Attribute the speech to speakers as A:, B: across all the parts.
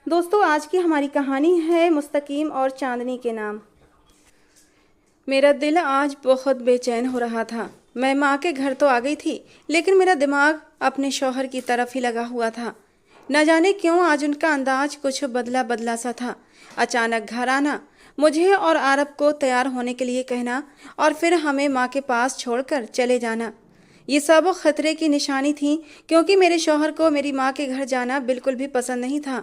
A: दोस्तों, आज की हमारी कहानी है मुस्तकीम और चांदनी के नाम। मेरा दिल आज बहुत बेचैन हो रहा था। मैं माँ के घर तो आ गई थी, लेकिन मेरा दिमाग अपने शौहर की तरफ ही लगा हुआ था। न जाने क्यों आज उनका अंदाज कुछ बदला बदला सा था। अचानक घर आना, मुझे और आरब को तैयार होने के लिए कहना और फिर हमें माँ के पास छोड़कर चले जाना, ये सब खतरे की निशानी थी, क्योंकि मेरे शौहर को मेरी माँ के घर जाना बिल्कुल भी पसंद नहीं था।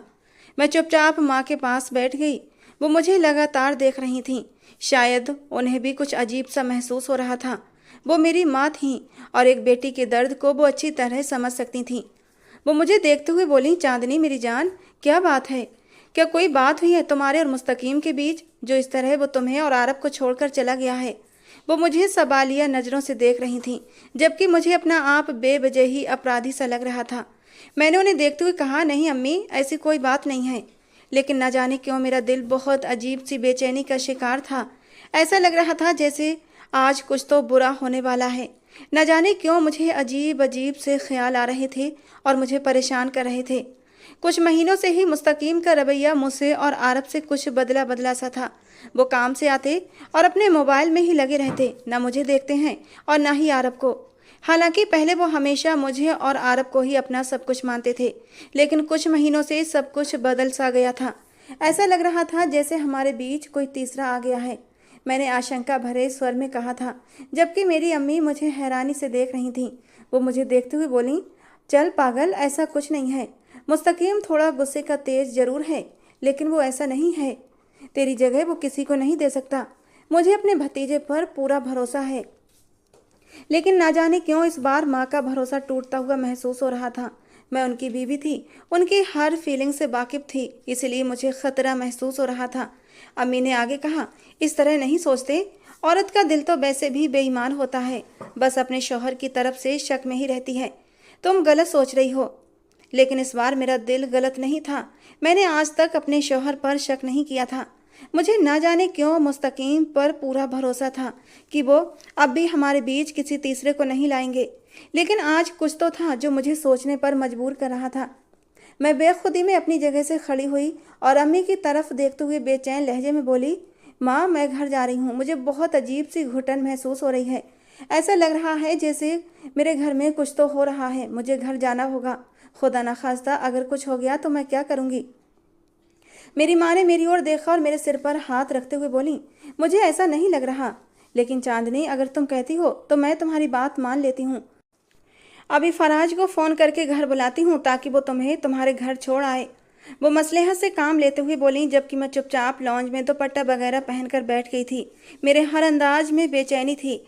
A: मैं चुपचाप माँ के पास बैठ गई। वो मुझे लगातार देख रही थीं। शायद उन्हें भी कुछ अजीब सा महसूस हो रहा था। वो मेरी माँ थीं और एक बेटी के दर्द को वो अच्छी तरह समझ सकती थीं। वो मुझे देखते हुए बोली, चांदनी मेरी जान, क्या बात है? क्या कोई बात हुई है तुम्हारे और मुस्तकीम के बीच, जो इस तरह वो तुम्हें और आरब को छोड़कर चला गया है? वो मुझे सवालिया नज़रों से देख रही थीं, जबकि मुझे अपना आप बेवजह ही अपराधी सा लग रहा था। मैंने उन्हें देखते हुए कहा, नहीं अम्मी, ऐसी कोई बात नहीं है। लेकिन न जाने क्यों मेरा दिल बहुत अजीब सी बेचैनी का शिकार था। ऐसा लग रहा था जैसे आज कुछ तो बुरा होने वाला है। न जाने क्यों मुझे अजीब अजीब से ख्याल आ रहे थे और मुझे परेशान कर रहे थे। कुछ महीनों से ही मुस्तकीम का रवैया मुझसे और आरब से कुछ बदला बदला सा था। वो काम से आते और अपने मोबाइल में ही लगे रहते, न मुझे देखते हैं और न ही आरब को। हालांकि पहले वो हमेशा मुझे और आरब को ही अपना सब कुछ मानते थे, लेकिन कुछ महीनों से सब कुछ बदल सा गया था। ऐसा लग रहा था जैसे हमारे बीच कोई तीसरा आ गया है। मैंने आशंका भरे स्वर में कहा था, जबकि मेरी अम्मी मुझे हैरानी से देख रही थीं। वो मुझे देखते हुए बोली, चल पागल, ऐसा कुछ नहीं है। मुस्तकीम थोड़ा गुस्से का तेज जरूर है, लेकिन वो ऐसा नहीं है। तेरी जगह वो किसी को नहीं दे सकता। मुझे अपने भतीजे पर पूरा भरोसा है, लेकिन ना जाने क्यों इस बार माँ का भरोसा टूटता हुआ महसूस हो रहा था। मैं उनकी बीवी थी, उनकी हर फीलिंग से वाकिफ थी, इसलिए मुझे खतरा महसूस हो रहा था। अम्मी ने आगे कहा, इस तरह नहीं सोचते। औरत का दिल तो वैसे भी बेईमान होता है, बस अपने शौहर की तरफ से शक में ही रहती है। तुम गलत सोच रही हो। लेकिन इस बार मेरा दिल गलत नहीं था। मैंने आज तक अपने शौहर पर शक नहीं किया था। मुझे ना जाने क्यों मुस्तकीम पर पूरा भरोसा था कि वो अब भी हमारे बीच किसी तीसरे को नहीं लाएंगे। लेकिन आज कुछ तो था जो मुझे सोचने पर मजबूर कर रहा था। मैं बेखुदी में अपनी जगह से खड़ी हुई और अम्मी की तरफ देखते हुए बेचैन लहजे में बोली, माँ, मैं घर जा रही हूँ। मुझे बहुत अजीब सी घुटन महसूस हो रही है। ऐसा लग रहा है जैसे मेरे घर में कुछ तो हो रहा है। मुझे घर जाना होगा। खुदा ना खास्ता अगर कुछ हो गया तो मैं क्या करूँगी? मेरी माँ ने मेरी ओर देखा और मेरे सिर पर हाथ रखते हुए बोली, मुझे ऐसा नहीं लग रहा। लेकिन चांदनी, अगर तुम कहती हो तो मैं तुम्हारी बात मान लेती हूँ। अभी फराज को फ़ोन करके घर बुलाती हूँ ताकि वो तुम्हें तुम्हारे घर छोड़ आए। वो मसलहत से काम लेते हुए बोली, जबकि मैं चुपचाप लॉन्ज में दुपट्टा वगैरह पहनकर बैठ गई थी। मेरे हर अंदाज में बेचैनी थी।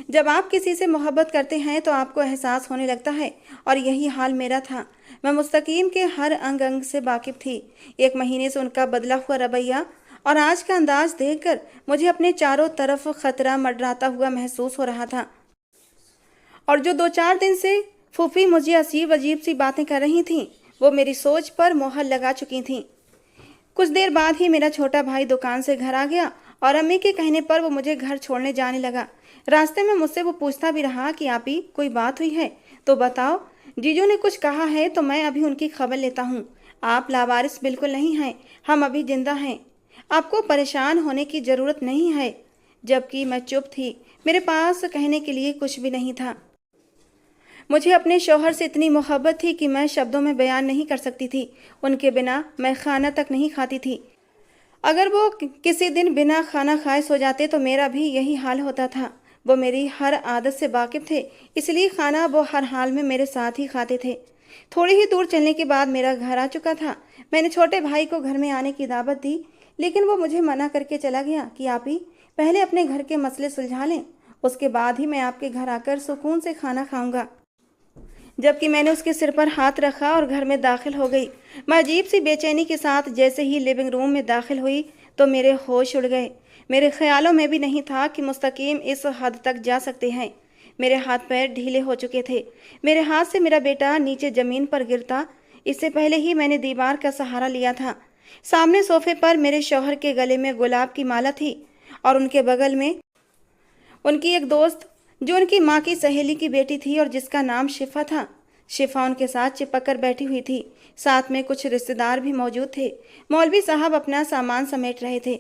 A: जब आप किसी से मोहब्बत करते हैं तो आपको एहसास होने लगता है, और यही हाल मेरा था। मैं मुस्तकीम के हर अंग अंग से वाकिफ थी। एक महीने से उनका बदला हुआ रवैया और आज का अंदाज देखकर मुझे अपने चारों तरफ खतरा मंडराता हुआ महसूस हो रहा था। और जो 2-4 दिन से फूफी मुझे अजीब अजीब सी बातें कर रही थीं, वो मेरी सोच पर मोहर लगा चुकी थीं। कुछ देर बाद ही मेरा छोटा भाई दुकान से घर आ गया और अम्मी के कहने पर वो मुझे घर छोड़ने जाने लगा। रास्ते में मुझसे वो पूछता भी रहा कि आप ही कोई बात हुई है तो बताओ। जीजू ने कुछ कहा है तो मैं अभी उनकी खबर लेता हूँ। आप लावारिस बिल्कुल नहीं हैं, हम अभी जिंदा हैं। आपको परेशान होने की ज़रूरत नहीं है। जबकि मैं चुप थी। मेरे पास कहने के लिए कुछ भी नहीं था। मुझे अपने शौहर से इतनी मोहब्बत थी कि मैं शब्दों में बयान नहीं कर सकती थी। उनके बिना मैं खाना तक नहीं खाती थी। अगर वो किसी दिन बिना खाना खाए सो जाते तो मेरा भी यही हाल होता था। वो मेरी हर आदत से वाकिफ थे, इसलिए खाना वो हर हाल में मेरे साथ ही खाते थे। थोड़ी ही दूर चलने के बाद मेरा घर आ चुका था। मैंने छोटे भाई को घर में आने की दावत दी, लेकिन वो मुझे मना करके चला गया कि आप ही पहले अपने घर के मसले सुलझा लें, उसके बाद ही मैं आपके घर आकर सुकून से खाना खाऊंगा। जबकि मैंने उसके सिर पर हाथ रखा और घर में दाखिल हो गई। मैं अजीब सी बेचैनी के साथ जैसे ही लिविंग रूम में दाखिल हुई तो मेरे होश उड़ गए। मेरे ख्यालों में भी नहीं था कि मुस्तकीम इस हद तक जा सकते हैं। मेरे हाथ पैर ढीले हो चुके थे। मेरे हाथ से मेरा बेटा नीचे ज़मीन पर गिरता, इससे पहले ही मैंने दीवार का सहारा लिया था। सामने सोफे पर मेरे शौहर के गले में गुलाब की माला थी और उनके बगल में उनकी एक दोस्त, जो उनकी माँ की सहेली की बेटी थी और जिसका नाम शिफा था। शिफा उनके साथ चिपक कर बैठी हुई थी। साथ में कुछ रिश्तेदार भी मौजूद थे। मौलवी साहब अपना सामान समेट रहे थे।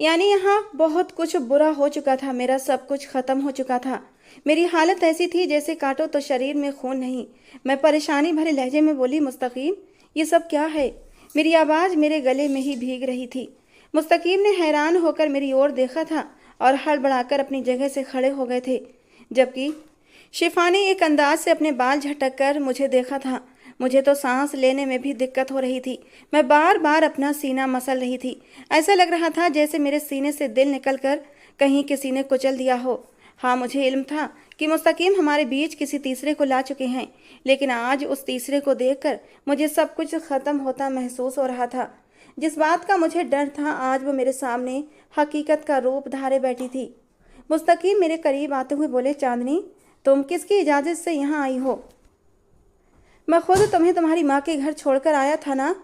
A: यानी यहाँ बहुत कुछ बुरा हो चुका था। मेरा सब कुछ खत्म हो चुका था। मेरी हालत ऐसी थी जैसे काटो तो शरीर में खून नहीं। मैं परेशानी भरे लहजे में बोली, मुस्तकीम, ये सब क्या है? मेरी आवाज़ मेरे गले में ही भीग रही थी। मुस्तकीम ने हैरान होकर मेरी ओर देखा था और हड़बड़ाकर अपनी जगह से खड़े हो गए थे, जबकि शिफा ने एक अंदाज से अपने बाल झटक कर मुझे देखा था। मुझे तो सांस लेने में भी दिक्कत हो रही थी। मैं बार बार अपना सीना मसल रही थी। ऐसा लग रहा था जैसे मेरे सीने से दिल निकलकर कहीं किसी ने कुचल दिया हो। हाँ, मुझे इल्म था कि मुस्तकीम हमारे बीच किसी तीसरे को ला चुके हैं, लेकिन आज उस तीसरे को देखकर मुझे सब कुछ ख़त्म होता महसूस हो रहा था। जिस बात का मुझे डर था, आज वो मेरे सामने हकीकत का रूप धारे बैठी थी। मुस्तकीम मेरे करीब आते हुए बोले, चांदनी, तुम किसकी इजाज़त से यहाँ आई हो? मैं खुद तुम्हें तुम्हारी माँ के घर छोड़कर आया था ना।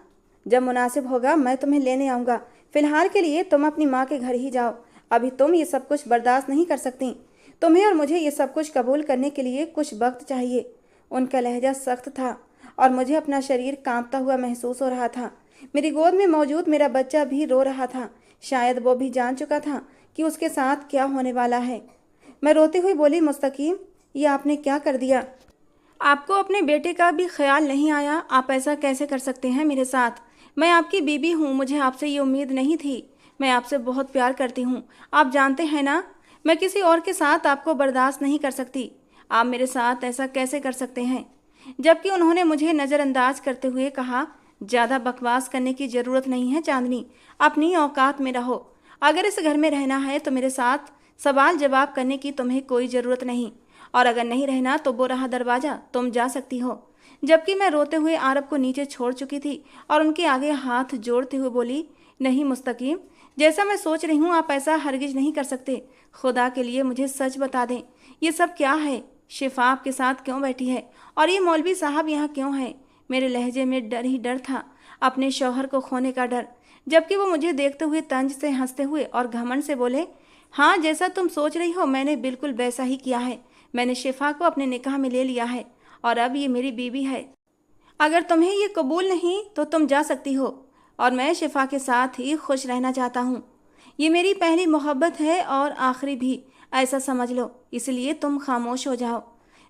A: जब मुनासिब होगा मैं तुम्हें लेने आऊँगा। फ़िलहाल के लिए तुम अपनी माँ के घर ही जाओ। अभी तुम ये सब कुछ बर्दाश्त नहीं कर सकती। तुम्हें और मुझे ये सब कुछ कबूल करने के लिए कुछ वक्त चाहिए। उनका लहजा सख्त था और मुझे अपना शरीर कांपता हुआ महसूस हो रहा था। मेरी गोद में मौजूद मेरा बच्चा भी रो रहा था। शायद वो भी जान चुका था कि उसके साथ क्या होने वाला है। मैं रोती हुई बोली, मुस्तकीम, ये आपने क्या कर दिया? आपको अपने बेटे का भी ख्याल नहीं आया? आप ऐसा कैसे कर सकते हैं मेरे साथ? मैं आपकी बीबी हूँ। मुझे आपसे ये उम्मीद नहीं थी। मैं आपसे बहुत प्यार करती हूँ, आप जानते हैं ना। मैं किसी और के साथ आपको बर्दाश्त नहीं कर सकती। आप मेरे साथ ऐसा कैसे कर सकते हैं? जबकि उन्होंने मुझे नज़रअंदाज करते हुए कहा, ज़्यादा बकवास करने की ज़रूरत नहीं है चांदनी, अपनी औकात में रहो। अगर इस घर में रहना है तो मेरे साथ सवाल जवाब करने की तुम्हें कोई ज़रूरत नहीं, और अगर नहीं रहना तो वो रहा दरवाज़ा, तुम जा सकती हो। जबकि मैं रोते हुए आरब को नीचे छोड़ चुकी थी और उनके आगे हाथ जोड़ते हुए बोली, नहीं मुस्तकीम, जैसा मैं सोच रही हूँ आप ऐसा हरगिज नहीं कर सकते। खुदा के लिए मुझे सच बता दें, ये सब क्या है? शिफा आपके साथ क्यों बैठी है और ये मौलवी साहब यहाँ क्यों है? मेरे लहजे में डर ही डर था, अपने शौहर को खोने का डर। जबकि वो मुझे देखते हुए तंज से हंसते हुए और घमंड से बोले, हाँ, जैसा तुम सोच रही हो मैंने बिल्कुल वैसा ही किया है। मैंने शिफा को अपने निकाह में ले लिया है और अब ये मेरी बीवी है। अगर तुम्हें ये कबूल नहीं तो तुम जा सकती हो, और मैं शिफा के साथ ही खुश रहना चाहता हूँ। ये मेरी पहली मोहब्बत है और आखिरी भी, ऐसा समझ लो, इसलिए तुम खामोश हो जाओ।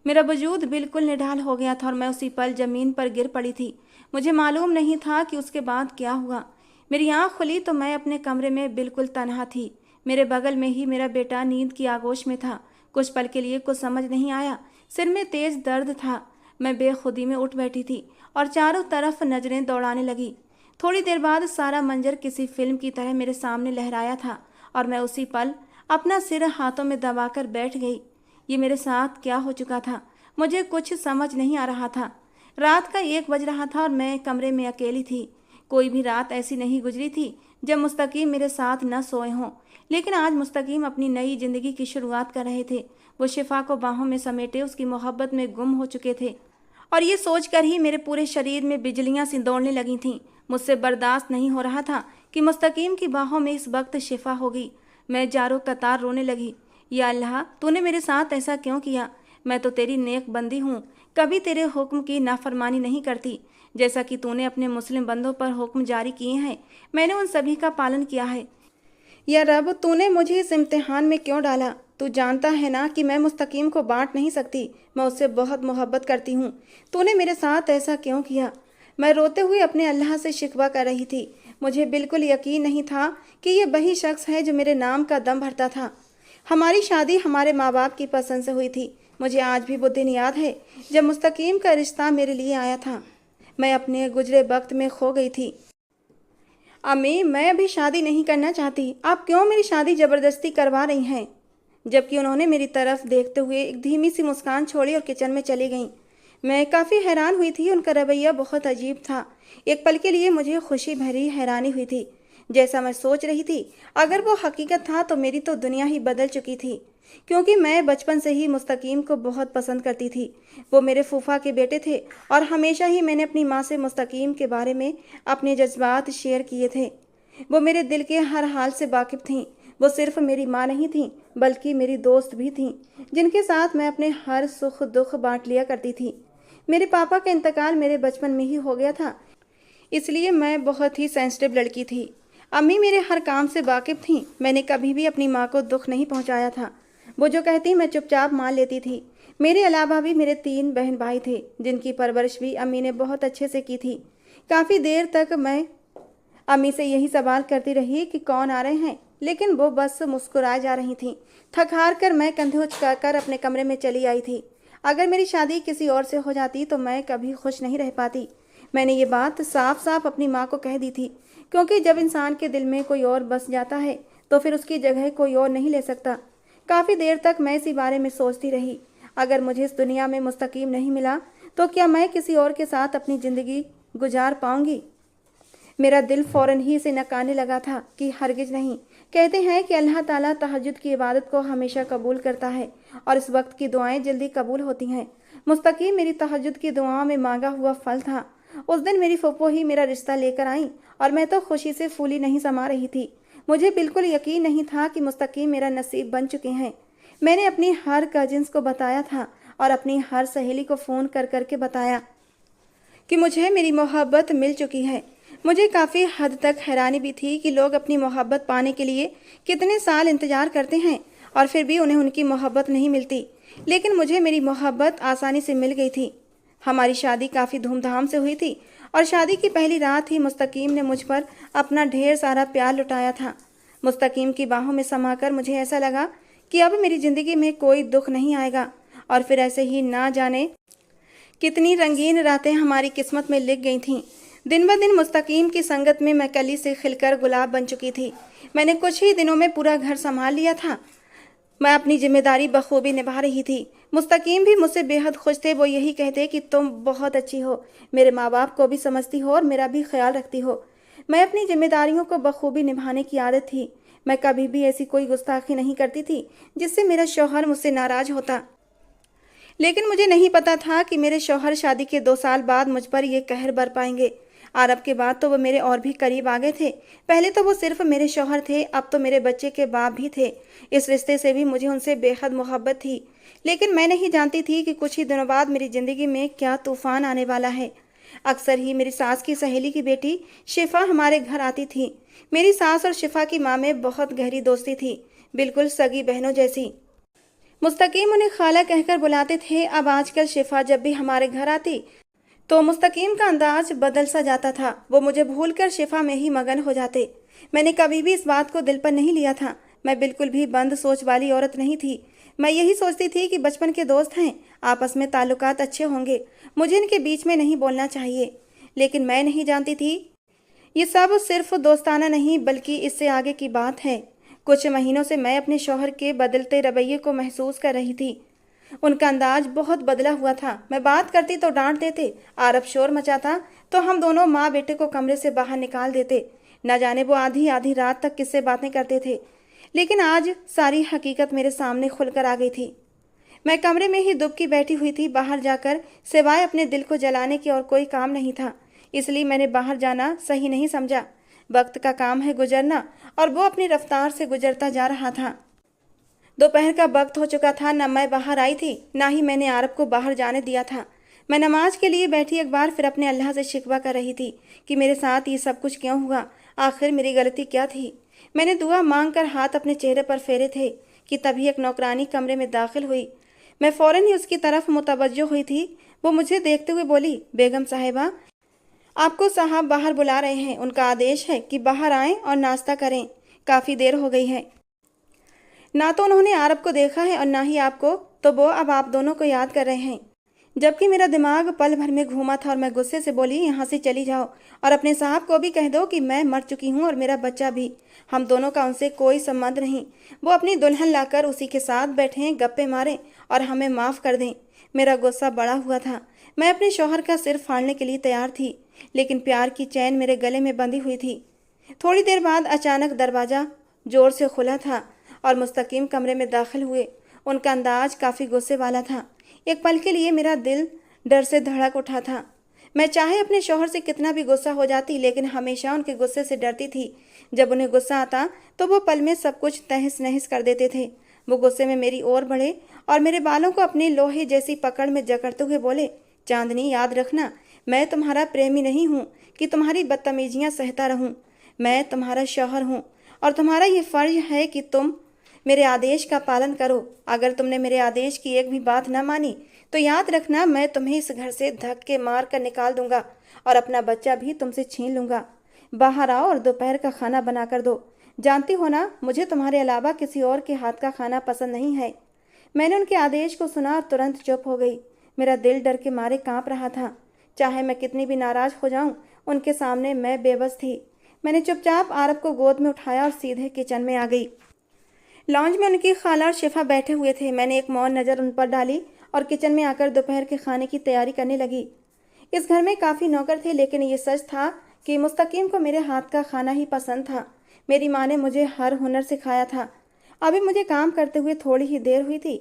A: मेरा वजूद बिल्कुल निढाल हो गया था और मैं उसी पल ज़मीन पर गिर पड़ी थी। मुझे मालूम नहीं था कि उसके बाद क्या हुआ। मेरी आँख खुली तो मैं अपने कमरे में बिल्कुल तनहा थी। मेरे बगल में ही मेरा बेटा नींद की आगोश में था। कुछ पल के लिए कुछ समझ नहीं आया। सिर में तेज दर्द था। मैं बेखुदी में उठ बैठी थी और चारों तरफ नज़रें दौड़ाने लगी। थोड़ी देर बाद सारा मंजर किसी फिल्म की तरह मेरे सामने लहराया था और मैं उसी पल अपना सिर हाथों में दबाकर बैठ गई। ये मेरे साथ क्या हो चुका था? मुझे कुछ समझ नहीं आ रहा था। रात का 1 बज रहा था और मैं कमरे में अकेली थी। कोई भी रात ऐसी नहीं गुजरी थी जब मुस्तकीम मेरे साथ न सोए हों, लेकिन आज मुस्तकीम अपनी नई ज़िंदगी की शुरुआत कर रहे थे। वो शिफा को बाहों में समेटे उसकी मोहब्बत में गुम हो चुके थे और ये सोचकर ही मेरे पूरे शरीर में बिजलियां सी दौड़ने लगी थीं। मुझसे बर्दाश्त नहीं हो रहा था कि मुस्तकीम की बाहों में इस वक्त शिफा होगी। मैं जारो कतार रोने लगी। या अल्लाह, तूने मेरे साथ ऐसा क्यों किया? मैं तो तेरी नेक बंदी हूँ, कभी तेरे हुक्म की नाफरमानी नहीं करती। जैसा कि तूने अपने मुस्लिम बंदों पर हुक्म जारी किए हैं, मैंने उन सभी का पालन किया है। या रब, तूने मुझे इस इम्तिहान में क्यों डाला? तू जानता है ना कि मैं मुस्तकीम को बांट नहीं सकती। मैं उससे बहुत मोहब्बत करती हूँ। तूने मेरे साथ ऐसा क्यों किया? मैं रोते हुए अपने अल्लाह से शिकवा कर रही थी। मुझे बिल्कुल यकीन नहीं था कि ये वही शख्स है जो मेरे नाम का दम भरता था। हमारी शादी हमारे माँ बाप की पसंद से हुई थी। मुझे आज भी वो दिन याद है जब मुस्तकीम का रिश्ता मेरे लिए आया था। मैं अपने गुजरे वक्त में खो गई थी। अम्मी, मैं अभी शादी नहीं करना चाहती। आप क्यों मेरी शादी ज़बरदस्ती करवा रही हैं? जबकि उन्होंने मेरी तरफ देखते हुए एक धीमी सी मुस्कान छोड़ी और किचन में चली गईं। मैं काफ़ी हैरान हुई थी। उनका रवैया बहुत अजीब था। एक पल के लिए मुझे खुशी भरी हैरानी हुई थी। जैसा मैं सोच रही थी, अगर वो हकीकत था तो मेरी तो दुनिया ही बदल चुकी थी, क्योंकि मैं बचपन से ही मुस्तकीम को बहुत पसंद करती थी। वो मेरे फूफा के बेटे थे और हमेशा ही मैंने अपनी माँ से मुस्तकीम के बारे में अपने जज्बात शेयर किए थे। वो मेरे दिल के हर हाल से वाकिफ़ थीं। वो सिर्फ मेरी माँ नहीं थीं, बल्कि मेरी दोस्त भी थीं, जिनके साथ मैं अपने हर सुख दुख बांट लिया करती थी। मेरे पापा का इंतकाल मेरे बचपन में ही हो गया था, इसलिए मैं बहुत ही सेंसिटिव लड़की थी। अम्मी मेरे हर काम से वाकिफ़ थीं। मैंने कभी भी अपनी माँ को दुख नहीं पहुँचाया था। वो जो कहती मैं चुपचाप मान लेती थी। मेरे अलावा भी मेरे 3 बहन भाई थे, जिनकी परवरिश भी अम्मी ने बहुत अच्छे से की थी। काफ़ी देर तक मैं अम्मी से यही सवाल करती रही कि कौन आ रहे हैं, लेकिन वो बस मुस्कुराए जा रही थीं। थक हार कर मैं कंधे उचकाकर अपने कमरे में चली आई थी। अगर मेरी शादी किसी और से हो जाती तो मैं कभी खुश नहीं रह पाती। मैंने ये बात साफ साफ अपनी माँ को कह दी थी, क्योंकि जब इंसान के दिल में कोई और बस जाता है तो फिर उसकी जगह कोई और नहीं ले सकता। काफ़ी देर तक मैं इसी बारे में सोचती रही। अगर मुझे इस दुनिया में मुस्तकीम नहीं मिला तो क्या मैं किसी और के साथ अपनी ज़िंदगी गुजार पाऊंगी? मेरा दिल फ़ौरन ही इसे नकारने लगा था कि हरगिज़ नहीं। कहते हैं कि अल्लाह ताला तहज्जुद की इबादत को हमेशा कबूल करता है और इस वक्त की दुआएं जल्दी कबूल होती हैं। मुस्तकीम मेरी तहज्जुद की दुआओं में मांगा हुआ फल था। उस दिन मेरी फूफो ही मेरा रिश्ता लेकर आई और मैं तो खुशी से फूली नहीं समा रही थी। मुझे बिल्कुल यकीन नहीं था कि मुस्तकीम मेरा नसीब बन चुके हैं। मैंने अपनी हर कजिन्स को बताया था और अपनी हर सहेली को फ़ोन कर करके बताया कि मुझे मेरी मोहब्बत मिल चुकी है। मुझे काफ़ी हद तक हैरानी भी थी कि लोग अपनी मोहब्बत पाने के लिए कितने साल इंतज़ार करते हैं और फिर भी उन्हें उनकी मोहब्बत नहीं मिलती। लेकिन मुझे मेरी मोहब्बत आसानी से मिल गई थी। हमारी शादी काफ़ी धूमधाम से हुई थी और शादी की पहली रात ही मुस्तकीम ने मुझ पर अपना ढेर सारा प्यार लुटाया था। मुस्तकीम की बाहों में समाकर मुझे ऐसा लगा कि अब मेरी ज़िंदगी में कोई दुख नहीं आएगा। और फिर ऐसे ही ना जाने कितनी रंगीन रातें हमारी किस्मत में लिख गई थीं। दिन ब दिन मुस्तकीम की संगत में मैं कली से खिलकर गुलाब बन चुकी थी। मैंने कुछ ही दिनों में पूरा घर संभाल लिया था। मैं अपनी जिम्मेदारी बखूबी निभा रही थी। मुस्तकीम भी मुझसे बेहद खुश थे। वो यही कहते कि तुम बहुत अच्छी हो, मेरे माँ बाप को भी समझती हो और मेरा भी ख्याल रखती हो। मैं अपनी जिम्मेदारियों को बखूबी निभाने की आदत थी। मैं कभी भी ऐसी कोई गुस्ताखी नहीं करती थी जिससे मेरा शौहर मुझसे नाराज होता। लेकिन मुझे नहीं पता था कि मेरे शौहर शादी के 2 साल बाद मुझ पर ये कहर बर पाएंगे। आरब के बाद तो वो मेरे और भी करीब आ गए थे। पहले तो वो सिर्फ मेरे शौहर थे, अब तो मेरे बच्चे के बाप भी थे। इस रिश्ते से भी मुझे उनसे बेहद मोहब्बत थी। लेकिन मैं नहीं जानती थी कि कुछ ही दिनों बाद मेरी ज़िंदगी में क्या तूफान आने वाला है। अक्सर ही मेरी सास की सहेली की बेटी शिफा हमारे घर आती थी। मेरी सास और शिफा की माँ में बहुत गहरी दोस्ती थी, बिल्कुल सगी बहनों जैसी। मुस्तकीम उन्हें खाला कहकर बुलाते थे। अब आजकल शिफा जब भी हमारे घर आती तो मुस्तकीम का अंदाज बदल सा जाता था। वो मुझे भूलकर शिफा में ही मगन हो जाते। मैंने कभी भी इस बात को दिल पर नहीं लिया था। मैं बिल्कुल भी बंद सोच वाली औरत नहीं थी। मैं यही सोचती थी कि बचपन के दोस्त हैं, आपस में ताल्लुकात अच्छे होंगे, मुझे इनके बीच में नहीं बोलना चाहिए। लेकिन मैं नहीं जानती थी ये सब सिर्फ दोस्ताना नहीं बल्कि इससे आगे की बात है। कुछ महीनों से मैं अपने शौहर के बदलते रवैये को महसूस कर रही थी। उनका अंदाज बहुत बदला हुआ था। मैं बात करती तो डांट देते, आरब शोर मचाता तो हम दोनों माँ बेटे को कमरे से बाहर निकाल देते। न जाने वो आधी आधी रात तक किससे बातें करते थे। लेकिन आज सारी हकीकत मेरे सामने खुलकर आ गई थी। मैं कमरे में ही दुबकी बैठी हुई थी। बाहर जाकर सिवाय अपने दिल को जलाने की और कोई काम नहीं था, इसलिए मैंने बाहर जाना सही नहीं समझा। वक्त का काम है गुजरना और वो अपनी रफ्तार से गुजरता जा रहा था। दोपहर का वक्त हो चुका था। न मैं बाहर आई थी, ना ही मैंने आरब को बाहर जाने दिया था। मैं नमाज के लिए बैठी एक बार फिर अपने अल्लाह से शिकवा कर रही थी कि मेरे साथ ये सब कुछ क्यों हुआ, आखिर मेरी गलती क्या थी। मैंने दुआ मांग कर हाथ अपने चेहरे पर फेरे थे कि तभी एक नौकरानी कमरे में दाखिल हुई। मैं फ़ौरन ही उसकी तरफ मुतवज्जो हुई थी। वो मुझे देखते हुए बोली, बेगम साहिबा, आपको साहब बाहर बुला रहे हैं। उनका आदेश है कि बाहर आएं और नाश्ता करें, काफ़ी देर हो गई है। ना तो उन्होंने आरब को देखा है और ना ही आपको, तो वो अब आप दोनों को याद कर रहे हैं। जबकि मेरा दिमाग पल भर में घूमा था और मैं गुस्से से बोली, यहाँ से चली जाओ और अपने साहब को भी कह दो कि मैं मर चुकी हूँ और मेरा बच्चा भी। हम दोनों का उनसे कोई संबंध नहीं। वो अपनी दुल्हन लाकर उसी के साथ बैठें, गप्पे मारें और हमें माफ़ कर दें। मेरा गुस्सा बढ़ा हुआ था। मैं अपने शौहर का सिर फाड़ने के लिए तैयार थी, लेकिन प्यार की चैन मेरे गले में बंधी हुई थी। थोड़ी देर बाद अचानक दरवाज़ा ज़ोर से खुला था और मुस्तकीम कमरे में दाखिल हुए। उनका अंदाज काफ़ी गुस्से वाला था। एक पल के लिए मेरा दिल डर से धड़क उठा था। मैं चाहे अपने शौहर से कितना भी गुस्सा हो जाती, लेकिन हमेशा उनके गुस्से से डरती थी। जब उन्हें गुस्सा आता तो वो पल में सब कुछ तहस नहस कर देते थे। वो गुस्से में मेरी ओर बढ़े और मेरे बालों को अपनी लोहे जैसी पकड़ में जकड़ते हुए बोले, चांदनी, याद रखना, मैं तुम्हारा प्रेमी नहीं हूँ कि तुम्हारी बदतमीजियाँ सहता रहूँ। मैं तुम्हारा शौहर हूँ और तुम्हारा ये फ़र्ज है कि तुम मेरे आदेश का पालन करो। अगर तुमने मेरे आदेश की एक भी बात न मानी तो याद रखना, मैं तुम्हें इस घर से धक्के मार कर निकाल दूंगा और अपना बच्चा भी तुमसे छीन लूंगा। बाहर आओ और दोपहर का खाना बना कर दो। जानती हो ना, मुझे तुम्हारे अलावा किसी और के हाथ का खाना पसंद नहीं है। मैंने उनके आदेश को सुना और तुरंत चुप हो गई। मेरा दिल डर के मारे कांप रहा था। चाहे मैं कितनी भी नाराज हो जाऊं, उनके सामने मैं बेबस थी। मैंने चुपचाप आरब को गोद में उठाया और सीधे किचन में आ गई। लॉन्ज में उनकी खाला और शिफा बैठे हुए थे। मैंने एक मौन नज़र उन पर डाली और किचन में आकर दोपहर के खाने की तैयारी करने लगी। इस घर में काफ़ी नौकर थे, लेकिन ये सच था कि मुस्तकीम को मेरे हाथ का खाना ही पसंद था। मेरी माँ ने मुझे हर हुनर सिखाया था। अभी मुझे काम करते हुए थोड़ी ही देर हुई थी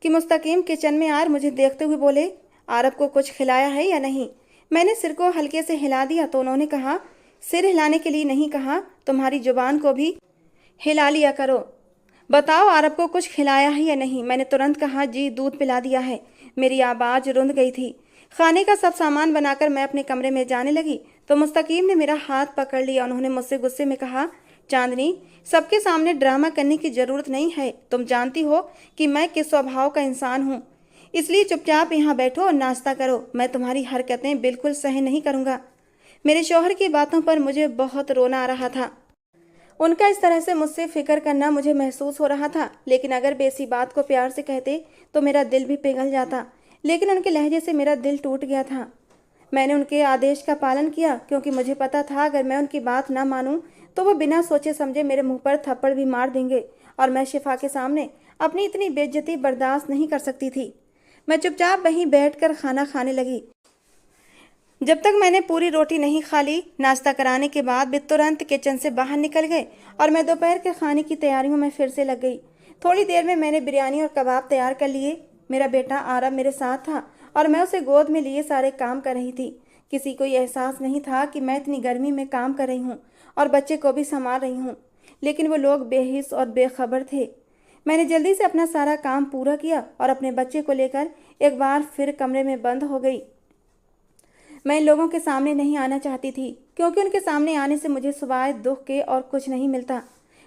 A: कि मुस्तकीम किचन में आकर मुझे देखते हुए बोले, आरब को कुछ खिलाया है या नहीं? मैंने सिर को हल्के से हिला दिया तो उन्होंने कहा, सिर हिलाने के लिए नहीं कहा, तुम्हारी जुबान को भी हिला लिया करो। बताओ, आरब को कुछ खिलाया है या नहीं? मैंने तुरंत कहा, जी, दूध पिला दिया है। मेरी आवाज़ रुंध गई थी। खाने का सब सामान बनाकर मैं अपने कमरे में जाने लगी तो मुस्तकीम ने मेरा हाथ पकड़ लिया। उन्होंने मुझसे गुस्से में कहा, चांदनी, सबके सामने ड्रामा करने की ज़रूरत नहीं है। तुम जानती हो कि मैं किस स्वभाव का इंसान हूँ, इसलिए चुपचाप यहाँ बैठो और नाश्ता करो। मैं तुम्हारी हरकतें बिल्कुल सहन नहीं करूँगा। मेरे शौहर की बातों पर मुझे बहुत रोना आ रहा था। उनका इस तरह से मुझसे फिक्र करना मुझे महसूस हो रहा था, लेकिन अगर वे इसी बात को प्यार से कहते तो मेरा दिल भी पिघल जाता। लेकिन उनके लहजे से मेरा दिल टूट गया था। मैंने उनके आदेश का पालन किया क्योंकि मुझे पता था अगर मैं उनकी बात ना मानूं तो वो बिना सोचे समझे मेरे मुंह पर थप्पड़ भी मार देंगे और मैं शिफा के सामने अपनी इतनी बेइज्जती बर्दाश्त नहीं कर सकती थी। मैं चुपचाप वहीं बैठकर खाना खाने लगी। जब तक मैंने पूरी रोटी नहीं खा ली, नाश्ता कराने के बाद वे तुरंत किचन से बाहर निकल गए और मैं दोपहर के खाने की तैयारियों में फिर से लग गई। थोड़ी देर में मैंने बिरयानी और कबाब तैयार कर लिए। मेरा बेटा आरब मेरे साथ था और मैं उसे गोद में लिए सारे काम कर रही थी। किसी को ये एहसास नहीं था कि मैं इतनी गर्मी में काम कर रही हूँ और बच्चे को भी संभाल रही हूँ, लेकिन वो लोग बेहिस और बेखबर थे। मैंने जल्दी से अपना सारा काम पूरा किया और अपने बच्चे को लेकर एक बार फिर कमरे में बंद हो गई। मैं इन लोगों के सामने नहीं आना चाहती थी क्योंकि उनके सामने आने से मुझे सिवाय दुख के और कुछ नहीं मिलता।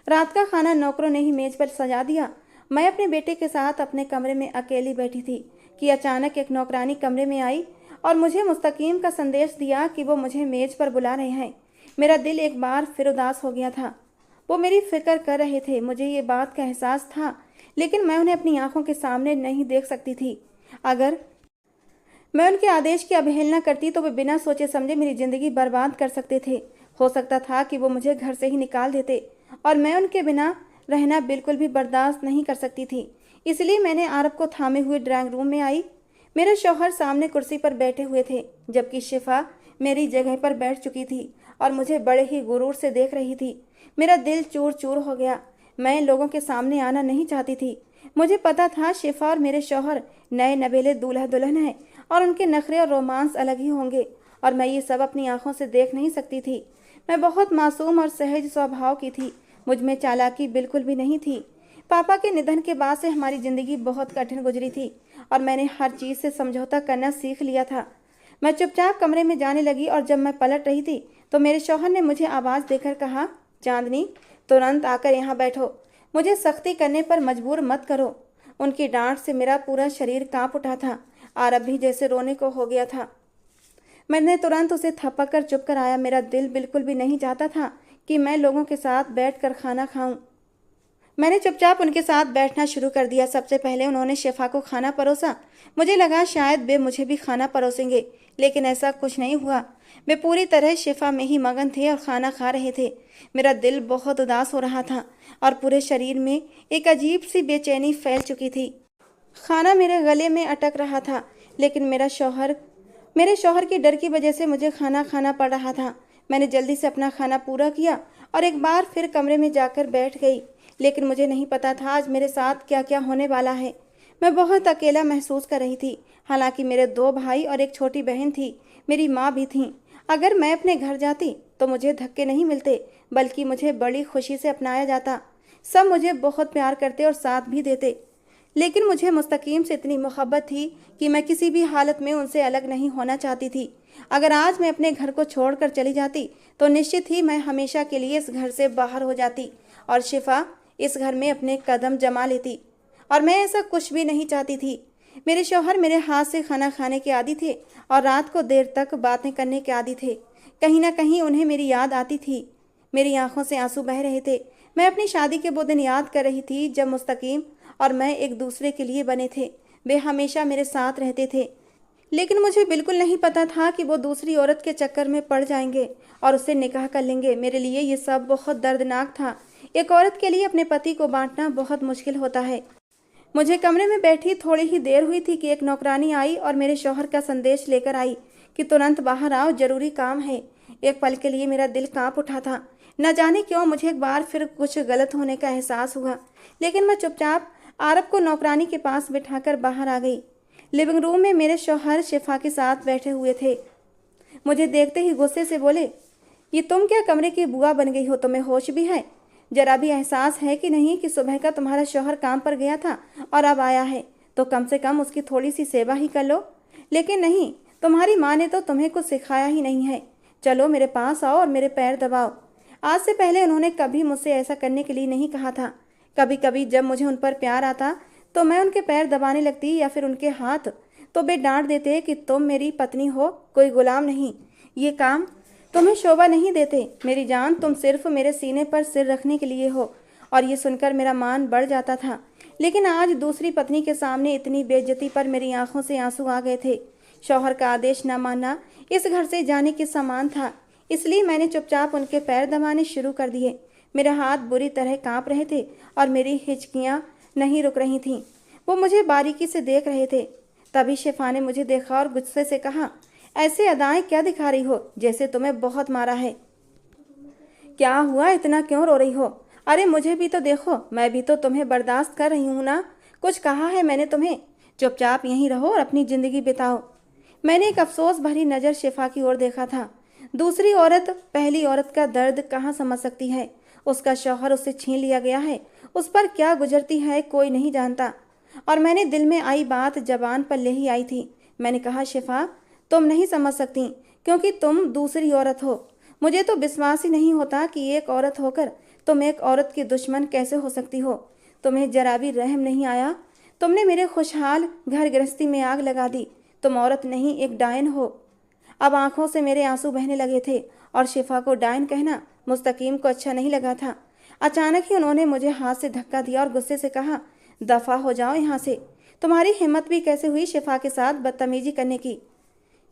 A: रात का खाना नौकरों ने ही मेज पर सजा दिया। मैं अपने बेटे के साथ अपने कमरे में अकेली बैठी थी कि अचानक एक नौकरानी कमरे में आई और मुझे मुस्तकीम का संदेश दिया कि वो मुझे मेज पर बुला रहे हैं। मेरा दिल एक बार फिर उदास हो गया था। वो मेरी फिक्र कर रहे थे, मुझे ये बात का एहसास था, लेकिन मैं उन्हें अपनी आंखों के सामने नहीं देख सकती थी। अगर मैं उनके आदेश की अवहेलना करती तो वे बिना सोचे समझे मेरी ज़िंदगी बर्बाद कर सकते थे। हो सकता था कि वो मुझे घर से ही निकाल देते और मैं उनके बिना रहना बिल्कुल भी बर्दाश्त नहीं कर सकती थी। इसलिए मैंने आरब को थामे हुए ड्राइंग रूम में आई। मेरे शौहर सामने कुर्सी पर बैठे हुए थे, जबकि शिफा मेरी जगह पर बैठ चुकी थी और मुझे बड़े ही गुरूर से देख रही थी। मेरा दिल चूर चूर हो गया। मैं इन लोगों के सामने आना नहीं चाहती थी। मुझे पता था शिफा और मेरे शौहर नए नवेले दूल्हा दुल्हन हैं और उनके नखरे और रोमांस अलग ही होंगे और मैं ये सब अपनी आंखों से देख नहीं सकती थी। मैं बहुत मासूम और सहज स्वभाव की थी। मुझ में चालाकी बिल्कुल भी नहीं थी। पापा के निधन के बाद से हमारी ज़िंदगी बहुत कठिन गुजरी थी और मैंने हर चीज़ से समझौता करना सीख लिया था। मैं चुपचाप कमरे में जाने लगी और जब मैं पलट रही थी तो मेरे शौहर ने मुझे आवाज़ देकर कहा, चांदनी, तुरंत आकर यहाँ बैठो। मुझे सख्ती करने पर मजबूर मत करो। उनकी डांट से मेरा पूरा शरीर कांप उठा था। आरब भी जैसे रोने को हो गया था। मैंने तुरंत उसे थपक कर चुप कर आया। मेरा दिल बिल्कुल भी नहीं चाहता था कि मैं लोगों के साथ बैठकर खाना खाऊं। मैंने चुपचाप उनके साथ बैठना शुरू कर दिया। सबसे पहले उन्होंने शिफा को खाना परोसा। मुझे लगा शायद वे मुझे भी खाना परोसेंगे, लेकिन ऐसा कुछ नहीं हुआ। वे पूरी तरह शिफा में ही मगन थे और खाना खा रहे थे। मेरा दिल बहुत उदास हो रहा था और पूरे शरीर में एक अजीब सी बेचैनी फैल चुकी थी। खाना मेरे गले में अटक रहा था, लेकिन मेरे शौहर की डर की वजह से मुझे खाना खाना पड़ रहा था। मैंने जल्दी से अपना खाना पूरा किया और एक बार फिर कमरे में जाकर बैठ गई, लेकिन मुझे नहीं पता था आज मेरे साथ क्या क्या होने वाला है। मैं बहुत अकेला महसूस कर रही थी। हालांकि मेरे 2 भाई और एक छोटी बहन थी, मेरी माँ भी थी। अगर मैं अपने घर जाती तो मुझे धक्के नहीं मिलते, बल्कि मुझे बड़ी खुशी से अपनाया जाता। सब मुझे बहुत प्यार करते और साथ भी देते। लेकिन मुझे मुस्तकीम से इतनी मोहब्बत थी कि मैं किसी भी हालत में उनसे अलग नहीं होना चाहती थी। अगर आज मैं अपने घर को छोड़कर चली जाती तो निश्चित ही मैं हमेशा के लिए इस घर से बाहर हो जाती और शिफा इस घर में अपने कदम जमा लेती। और मैं ऐसा कुछ भी नहीं चाहती थी। मेरे शौहर मेरे हाथ से खाना खाने के आदी थे और रात को देर तक बातें करने के आदी थे। कहीं ना कहीं उन्हें मेरी याद आती थी। मेरी आंखों से आंसू बह रहे थे। मैं अपनी शादी के वो दिन याद कर रही थी जब मुस्तकीम और मैं एक दूसरे के लिए बने थे। वे हमेशा मेरे साथ रहते थे, लेकिन मुझे बिल्कुल नहीं पता था कि वो दूसरी औरत के चक्कर में पड़ जाएंगे और उससे निकाह कर लेंगे। मेरे लिए ये सब बहुत दर्दनाक था। एक औरत के लिए अपने पति को बांटना बहुत मुश्किल होता है। मुझे कमरे में बैठी थोड़ी ही देर हुई थी कि एक नौकरानी आई और मेरे शौहर का संदेश लेकर आई कि तुरंत बाहर आओ, जरूरी काम है। एक पल के लिए मेरा दिल कांप उठा था। न जाने क्यों मुझे एक बार फिर कुछ गलत होने का एहसास हुआ, लेकिन मैं चुपचाप आरब को नौकरानी के पास बिठाकर बाहर आ गई। लिविंग रूम में मेरे शौहर शिफा के साथ बैठे हुए थे। मुझे देखते ही गुस्से से बोले, ये तुम क्या कमरे की बुआ बन गई हो? तुम्हें होश भी है? जरा भी एहसास है कि नहीं कि सुबह का तुम्हारा शौहर काम पर गया था और अब आया है, तो कम से कम उसकी थोड़ी सी सेवा ही कर लो। लेकिन नहीं, तुम्हारी माँ ने तो तुम्हें कुछ सिखाया ही नहीं है। चलो मेरे पास आओ और मेरे पैर दबाओ। आज से पहले उन्होंने कभी मुझसे ऐसा करने के लिए नहीं कहा था। कभी कभी जब मुझे उन पर प्यार आता तो मैं उनके पैर दबाने लगती या फिर उनके हाथ, तो वे डांट देते कि तुम मेरी पत्नी हो, कोई गुलाम नहीं। ये काम तुम्हें शोभा नहीं देते। मेरी जान, तुम सिर्फ मेरे सीने पर सिर रखने के लिए हो। और ये सुनकर मेरा मान बढ़ जाता था। लेकिन आज दूसरी पत्नी के सामने इतनी बेइज्जती पर मेरी आंखों से आंसू आ गए थे। शौहर का आदेश न मानना इस घर से जाने के समान था। इसलिए मैंने चुपचाप उनके पैर दबाने शुरू कर दिए। मेरे हाथ बुरी तरह कांप रहे थे और मेरी हिचकियां नहीं रुक रही थीं। वो मुझे बारीकी से देख रहे थे। तभी शिफा ने मुझे देखा और गुस्से से कहा, ऐसे अदाएं क्या दिखा रही हो, जैसे तुम्हें बहुत मारा है। क्या हुआ, इतना क्यों रो रही हो? अरे मुझे भी तो देखो, मैं भी तो तुम्हें बर्दाश्त कर रही हूँ ना। कुछ कहा है मैंने तुम्हें? चुपचाप यहीं रहो और अपनी जिंदगी बिताओ। मैंने एक अफसोस भरी नज़र शिफा की ओर देखा था। दूसरी औरत पहली औरत का दर्द कहाँ समझ सकती है? उसका शौहर उससे छीन लिया गया है। उस पर क्या गुजरती है कोई नहीं जानता। और मैंने दिल में आई बात जबान पर ले ही आई थी। मैंने कहा, शिफा तुम नहीं समझ सकती क्योंकि तुम दूसरी औरत हो। मुझे तो विश्वास ही नहीं होता कि एक औरत होकर तुम एक औरत की दुश्मन कैसे हो सकती हो। तुम्हें जरा भी रहम नहीं आया? तुमने मेरे खुशहाल घर गृहस्थी में आग लगा दी। तुम औरत नहीं, एक डायन हो। अब आंखों से मेरे आंसू बहने लगे थे और शिफा को डायन कहना मुस्तकीम को अच्छा नहीं लगा था। अचानक ही उन्होंने मुझे हाथ से धक्का दिया और गुस्से से कहा, दफा हो जाओ यहाँ से। तुम्हारी हिम्मत भी कैसे हुई शिफा के साथ बदतमीजी करने की?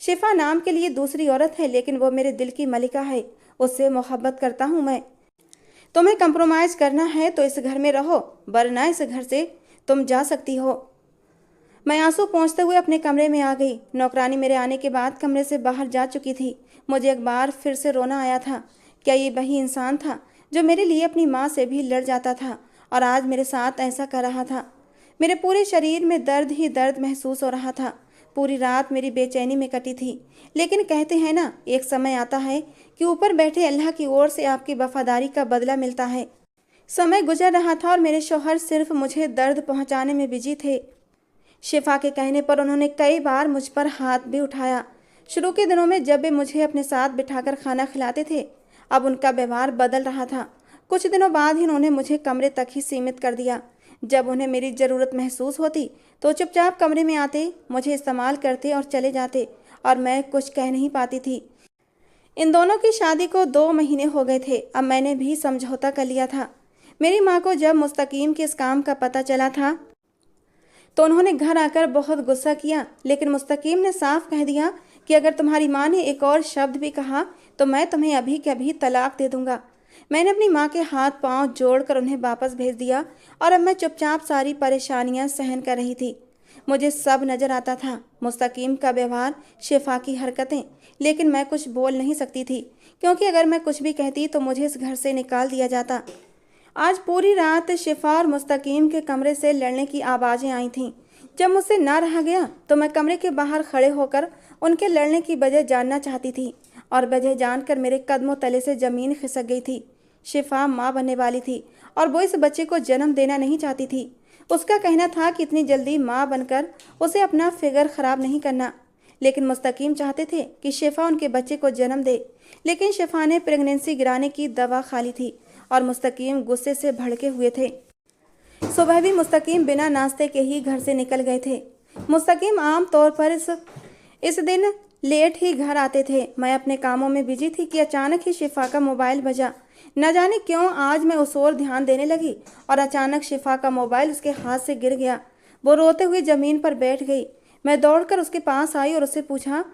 A: शिफा नाम के लिए दूसरी औरत है, लेकिन वो मेरे दिल की मलिका है। उससे मोहब्बत करता हूँ मैं। तुम्हें कंप्रोमाइज करना है तो इस घर में रहो, वरना इस घर से तुम जा सकती हो। मैं आंसू पोंछते हुए अपने कमरे में आ गई। नौकरानी मेरे आने के बाद कमरे से बाहर जा चुकी थी। मुझे एक बार फिर से रोना आया था। क्या ये वही इंसान था जो मेरे लिए अपनी माँ से भी लड़ जाता था और आज मेरे साथ ऐसा कर रहा था? मेरे पूरे शरीर में दर्द ही दर्द महसूस हो रहा था। पूरी रात मेरी बेचैनी में कटी थी। लेकिन कहते हैं ना, एक समय आता है कि ऊपर बैठे अल्लाह की ओर से आपकी वफादारी का बदला मिलता है। समय गुजर रहा था और मेरे शौहर सिर्फ मुझे दर्द पहुंचाने में बिजी थे। शिफा के कहने पर उन्होंने कई बार मुझ पर हाथ भी उठाया। शुरू के दिनों में जब वे मुझे अपने साथ बिठाकर खाना खिलाते थे, अब उनका व्यवहार बदल रहा था। कुछ दिनों बाद ही उन्होंने मुझे कमरे तक ही सीमित कर दिया। जब उन्हें मेरी ज़रूरत महसूस होती तो चुपचाप कमरे में आते, मुझे इस्तेमाल करते और चले जाते, और मैं कुछ कह नहीं पाती थी। इन दोनों की शादी को 2 महीने हो गए थे। अब मैंने भी समझौता कर लिया था। मेरी माँ को जब मुस्तकीम के इस काम का पता चला था तो उन्होंने घर आकर बहुत गुस्सा किया, लेकिन मुस्तकीम ने साफ कह दिया कि अगर तुम्हारी माँ ने एक और शब्द भी कहा तो मैं तुम्हें अभी के अभी तलाक दे दूंगा। मैंने अपनी माँ के हाथ पांव जोड़कर उन्हें वापस भेज दिया और अब मैं चुपचाप सारी परेशानियां सहन कर रही थी। मुझे सब नज़र आता था, मुस्तकीम का व्यवहार, शिफा की हरकतें, लेकिन मैं कुछ बोल नहीं सकती थी क्योंकि अगर मैं कुछ भी कहती तो मुझे इस घर से निकाल दिया जाता। आज पूरी रात शिफा और मुस्तकीम के कमरे से लड़ने की आवाज़ें आई थीं। जब मुझसे ना रहा गया तो मैं कमरे के बाहर खड़े होकर उनके लड़ने की वजह जानना चाहती थी, और वजह जानकर मेरे कदमों तले से ज़मीन खिसक गई थी। शिफा माँ बनने वाली थी और वो इस बच्चे को जन्म देना नहीं चाहती थी। उसका कहना था कि इतनी जल्दी माँ बनकर उसे अपना फिगर ख़राब नहीं करना। लेकिन मुस्तकीम चाहते थे कि शिफा उनके बच्चे को जन्म दे, लेकिन शिफा ने प्रेगनेंसी गिराने की दवा खा ली थी और मुस्तकीम गुस्से से भड़के हुए थे। सुबह भी मुस्तकीम बिना नाश्ते के ही घर से निकल गए थे। मुस्तकीम आम तौर पर इस दिन लेट ही घर आते थे। मैं अपने कामों में बिजी थी कि अचानक ही शिफा का मोबाइल बजा। न जाने क्यों आज मैं उस ओर ध्यान देने लगी और अचानक शिफा का मोबाइल उसके हाथ से गिर गया। वो रोते हुए ज़मीन पर बैठ गई। मैं दौड़कर उसके पास आई और उससे पूछा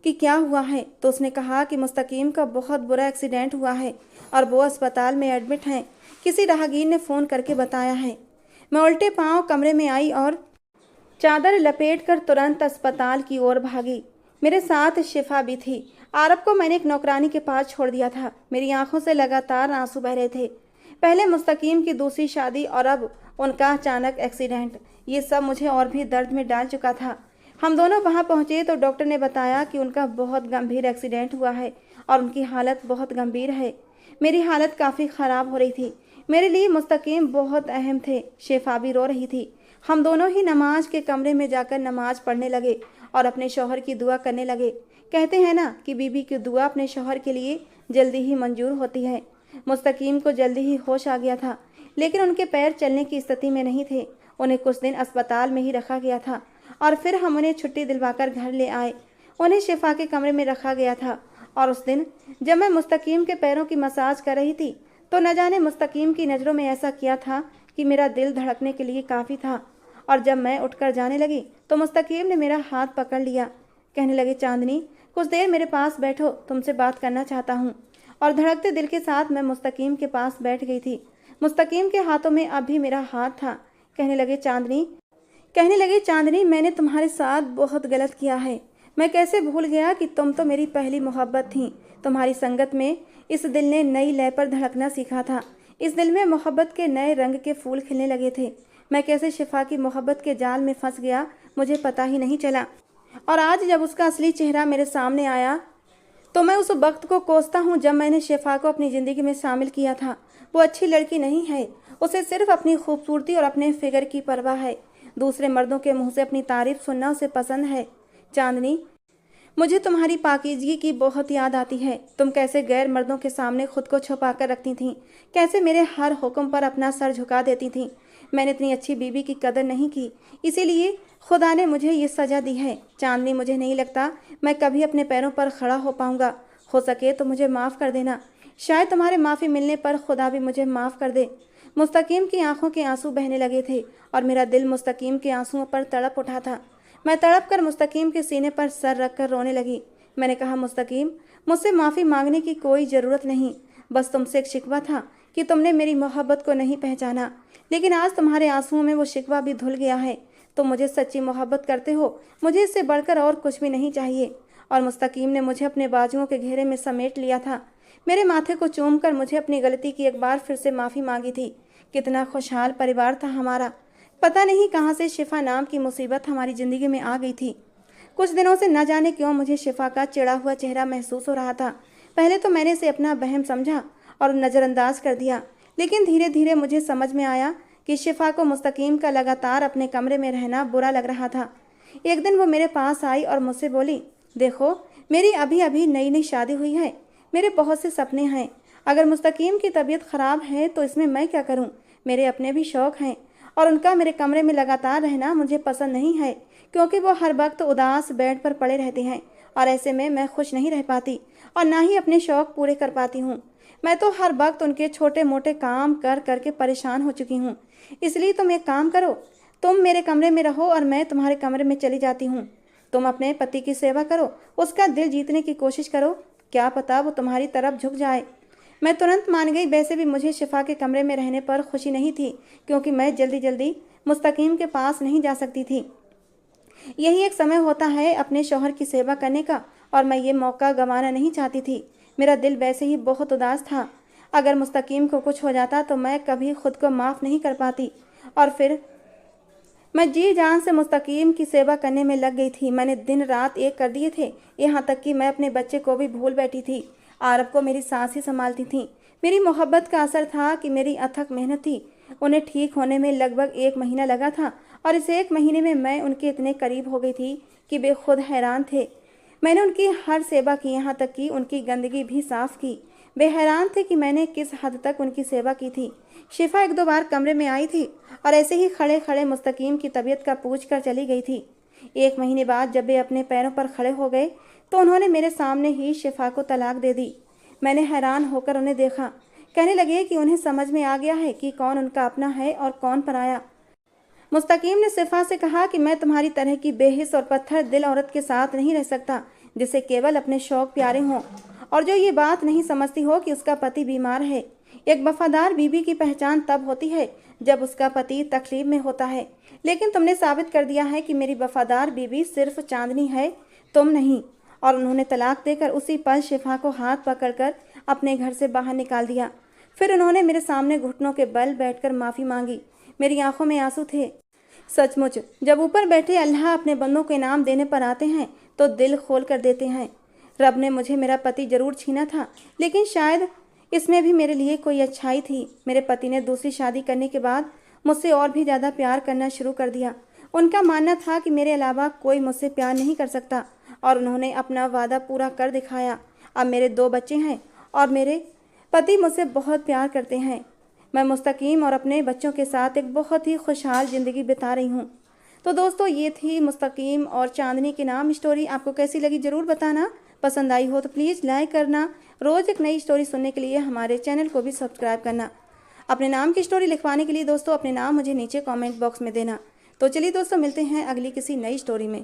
A: कि क्या हुआ है, तो उसने कहा कि मुस्तकीम का बहुत बुरा एक्सीडेंट हुआ है और वो अस्पताल में एडमिट हैं। किसी राहगीर ने फ़ोन करके बताया है। मैं उल्टे पाँव कमरे में आई और चादर लपेटकर तुरंत अस्पताल की ओर भागी। मेरे साथ शिफा भी थी। आरब को मैंने एक नौकरानी के पास छोड़ दिया था। मेरी आंखों से लगातार आंसू बह रहे थे। पहले मुस्तकीम की दूसरी शादी और अब उनका अचानक एक्सीडेंट, ये सब मुझे और भी दर्द में डाल चुका था। हम दोनों वहां पहुंचे तो डॉक्टर ने बताया कि उनका बहुत गंभीर एक्सीडेंट हुआ है और उनकी हालत बहुत गंभीर है। मेरी हालत काफ़ी ख़राब हो रही थी। मेरे लिए मुस्तकीम बहुत अहम थे। शिफा भी रो रही थी। हम दोनों ही नमाज के कमरे में जाकर नमाज पढ़ने लगे और अपने शौहर की दुआ करने लगे। कहते हैं ना कि बीबी की दुआ अपने शौहर के लिए जल्दी ही मंजूर होती है। मुस्तकीम को जल्दी ही होश आ गया था, लेकिन उनके पैर चलने की स्थिति में नहीं थे। उन्हें कुछ दिन अस्पताल में ही रखा गया था और फिर हम उन्हें छुट्टी दिलवाकर घर ले आए। उन्हें शिफा के कमरे में रखा गया था और उस दिन जब मैं मुस्तकीम के पैरों की मसाज कर रही थी तो न जाने मुस्तकीम की नज़रों में ऐसा किया था कि मेरा दिल धड़कने के लिए काफ़ी था। और जब मैं उठकर जाने लगी तो मुस्तकीम ने मेरा हाथ पकड़ लिया। कहने लगे, चांदनी कुछ देर मेरे पास बैठो, तुमसे बात करना चाहता हूँ। और धड़कते दिल के साथ मैं मुस्तकीम के पास बैठ गई थी। मुस्तकीम के हाथों में अब भी मेरा हाथ था। कहने लगे, चांदनी मैंने तुम्हारे साथ बहुत गलत किया है। मैं कैसे भूल गया कि तुम तो मेरी पहली मोहब्बत थी। तुम्हारी संगत में इस दिल ने नई लय पर धड़कना सीखा था। इस दिल में मोहब्बत के नए रंग के फूल खिलने लगे थे। मैं कैसे शिफा की मोहब्बत के जाल में फंस गया मुझे पता ही नहीं चला। और आज जब उसका असली चेहरा मेरे सामने आया तो मैं उस वक्त को कोसता हूँ जब मैंने शिफा को अपनी ज़िंदगी में शामिल किया था। वो अच्छी लड़की नहीं है। उसे सिर्फ अपनी खूबसूरती और अपने फिगर की परवाह है। दूसरे मर्दों के मुंह से अपनी तारीफ सुनना उसे पसंद है। चांदनी, मुझे तुम्हारी पाकीज़गी की बहुत याद आती है। तुम कैसे गैर मर्दों के सामने खुद को छुपा कर रखती थीं, कैसे मेरे हर हुक्म पर अपना सर झुका देती थीं। मैंने इतनी अच्छी बीवी की कदर नहीं की, इसीलिए खुदा ने मुझे ये सज़ा दी है। चांदनी, मुझे नहीं लगता मैं कभी अपने पैरों पर खड़ा हो पाऊँगा। हो सके तो मुझे माफ़ कर देना। शायद तुम्हारे माफ़ी मिलने पर खुदा भी मुझे माफ़ कर दे। मुस्तकीम की आंखों के आंसू बहने लगे थे और मेरा दिल मुस्तकीम के आंसुओं पर तड़प उठा था। मैं तड़प कर मुस्तकीम के सीने पर सर रख कर रोने लगी। मैंने कहा, मुस्तकीम, मुझसे माफ़ी मांगने की कोई ज़रूरत नहीं। बस तुमसे एक शिकवा था कि तुमने मेरी मोहब्बत को नहीं पहचाना, लेकिन आज तुम्हारे आंसुओं में वो शिकवा भी धुल गया है। तुम मुझे सच्ची मोहब्बत करते हो, मुझे इससे बढ़कर और कुछ भी नहीं चाहिए। और मुस्तकीम ने मुझे अपने बाजुओं के घेरे में समेट लिया था। मेरे माथे को चूम कर मुझे अपनी गलती की एक बार फिर से माफ़ी मांगी थी। कितना खुशहाल परिवार था हमारा। पता नहीं कहाँ से शिफा नाम की मुसीबत हमारी ज़िंदगी में आ गई थी। कुछ दिनों से न जाने क्यों मुझे शिफा का चिड़ा हुआ चेहरा महसूस हो रहा था। पहले तो मैंने इसे अपना वहम समझा और नज़रअंदाज कर दिया, लेकिन धीरे धीरे मुझे समझ में आया कि शिफा को मुस्तकीम का लगातार अपने कमरे में रहना बुरा लग रहा था। एक दिन वो मेरे पास आई और मुझसे बोली, देखो, मेरी अभी अभी नई नई शादी हुई है। मेरे बहुत से सपने हैं। अगर मुस्तकीम की तबीयत ख़राब है तो इसमें मैं क्या करूं? मेरे अपने भी शौक़ हैं और उनका मेरे कमरे में लगातार रहना मुझे पसंद नहीं है, क्योंकि वो हर वक्त उदास बेड पर पड़े रहते हैं और ऐसे में मैं खुश नहीं रह पाती और ना ही अपने शौक़ पूरे कर पाती हूँ। मैं तो हर वक्त उनके छोटे मोटे काम कर करके परेशान हो चुकी हूँ। इसलिए तुम एक काम करो, तुम मेरे कमरे में रहो और मैं तुम्हारे कमरे में चली जाती हूँ। तुम अपने पति की सेवा करो, उसका दिल जीतने की कोशिश करो, क्या पता वो तुम्हारी तरफ झुक जाए। मैं तुरंत मान गई। वैसे भी मुझे शिफा के कमरे में रहने पर खुशी नहीं थी, क्योंकि मैं जल्दी जल्दी मुस्तकीम के पास नहीं जा सकती थी। यही एक समय होता है अपने शौहर की सेवा करने का और मैं ये मौका गंवाना नहीं चाहती थी। मेरा दिल वैसे ही बहुत उदास था। अगर मुस्तकीम को कुछ हो जाता तो मैं कभी खुद को माफ़ नहीं कर पाती और फिर मैं जी जान से मुस्तकीम की सेवा करने में लग गई थी। मैंने दिन रात एक कर दिए थे, यहाँ तक कि मैं अपने बच्चे को भी भूल बैठी थी। आरब को मेरी सांस ही संभालती थी। मेरी मोहब्बत का असर था कि मेरी अथक मेहनत थी उन्हें ठीक होने में लगभग 1 महीना लगा था और इस 1 महीने में मैं उनके इतने करीब हो गई थी कि वे खुद हैरान थे। मैंने उनकी हर सेवा की, यहाँ तक कि उनकी गंदगी भी साफ की। वे हैरान थे कि मैंने किस हद तक उनकी सेवा की थी। शिफा 1-2 बार कमरे में आई थी और ऐसे ही खड़े खड़े मुस्तकीम की तबीयत का पूछ कर चली गई थी। 1 महीने बाद जब वे अपने पैरों पर खड़े हो गए तो उन्होंने मेरे सामने ही शिफा को तलाक दे दी। मैंने हैरान होकर उन्हें देखा। कहने लगे कि उन्हें समझ में आ गया है कि कौन उनका अपना है और कौन पराया। मुस्तकीम ने शिफा से कहा कि मैं तुम्हारी तरह की बेहिस और पत्थर दिल औरत के साथ नहीं रह सकता, जिसे केवल अपने शौक प्यारे हों और जो ये बात नहीं समझती हो कि उसका पति बीमार है। एक वफादार बीवी की पहचान तब होती है जब उसका पति तकलीफ में होता है, लेकिन तुमने साबित कर दिया है कि मेरी वफादार बीवी सिर्फ चांदनी है, तुम नहीं। और उन्होंने तलाक देकर उसी पल शिफा को हाथ पकड़कर अपने घर से बाहर निकाल दिया। फिर उन्होंने मेरे सामने घुटनों के बल बैठकर माफ़ी मांगी। मेरी आंखों में आंसू थे। सचमुच जब ऊपर बैठे अल्लाह अपने बंदों को इनाम देने पर आते हैं तो दिल खोल कर देते हैं। रब ने मुझे मेरा पति जरूर छीना था, लेकिन शायद इसमें भी मेरे लिए कोई अच्छाई थी। मेरे पति ने दूसरी शादी करने के बाद मुझसे और भी ज़्यादा प्यार करना शुरू कर दिया। उनका मानना था कि मेरे अलावा कोई मुझसे प्यार नहीं कर सकता और उन्होंने अपना वादा पूरा कर दिखाया। अब मेरे 2 बच्चे हैं और मेरे पति मुझसे बहुत प्यार करते हैं। मैं मुस्तकीम और अपने बच्चों के साथ एक बहुत ही खुशहाल ज़िंदगी बिता रही हूँ। तो दोस्तों, ये थी मुस्तकीम और चांदनी के नाम स्टोरी। आपको कैसी लगी ज़रूर बताना। पसंद आई हो तो प्लीज़ लाइक करना। रोज़ एक नई स्टोरी सुनने के लिए हमारे चैनल को भी सब्सक्राइब करना। अपने नाम की स्टोरी लिखवाने के लिए दोस्तों अपने नाम मुझे नीचे कमेंट बॉक्स में देना। तो चलिए दोस्तों, मिलते हैं अगली किसी नई स्टोरी में।